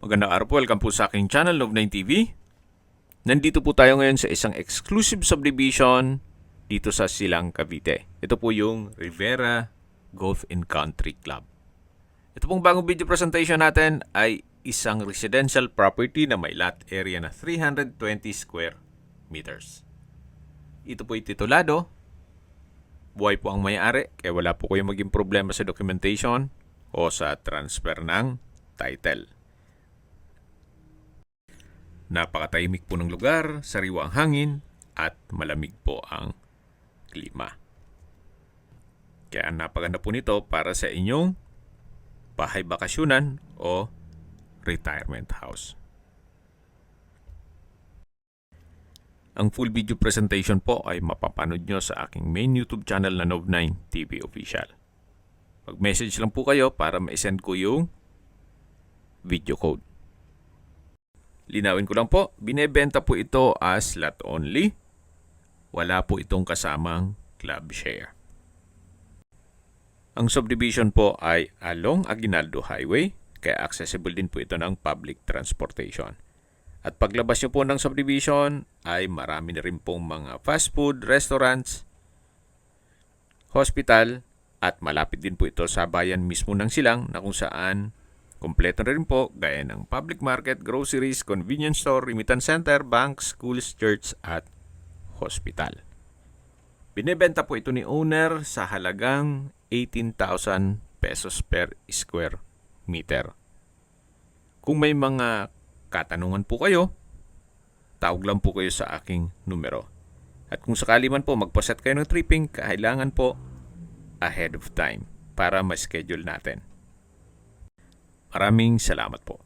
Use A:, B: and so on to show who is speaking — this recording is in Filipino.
A: Magandang araw po, welcome po sa aking channel, Love9 TV. Nandito po tayo ngayon sa isang exclusive subdivision dito sa Silang, Cavite. Ito po yung Rivera Golf and Country Club. Ito pong bagong video presentation natin ay isang residential property na may lot area na 320 square meters. Ito po ay titulado. Buhay po ang may-ari, kaya wala po kayong maging problema sa documentation o sa transfer ng title. Napakatahimik po ng lugar, sariwa ang hangin, at malamig po ang klima. Kaya napaganda po nito para sa inyong bahay bakasyunan o retirement house. Ang full video presentation po ay mapapanood nyo sa aking main YouTube channel na Love9 TV Official. Mag-message lang po kayo para ma-send ko yung video code. Linawin ko lang po, binebenta po ito as lot only. Wala po itong kasamang club share. Ang subdivision po ay along Aguinaldo Highway, kaya accessible din po ito ng public transportation. At paglabas nyo po ng subdivision ay marami na rin pong mga fast food, restaurants, hospital, at malapit din po ito sa bayan mismo ng Silang na kung saan kompleto na rin po gaya ng public market, groceries, convenience store, remittance center, bank, schools, church at hospital. Binebenta po ito ni owner sa halagang 18,000 pesos per square meter. Kung may mga katanungan po kayo, tawag lang po kayo sa aking numero. At kung sakali man po magpaset kayo ng tripping, kailangan po ahead of time para ma-schedule natin. Maraming salamat po.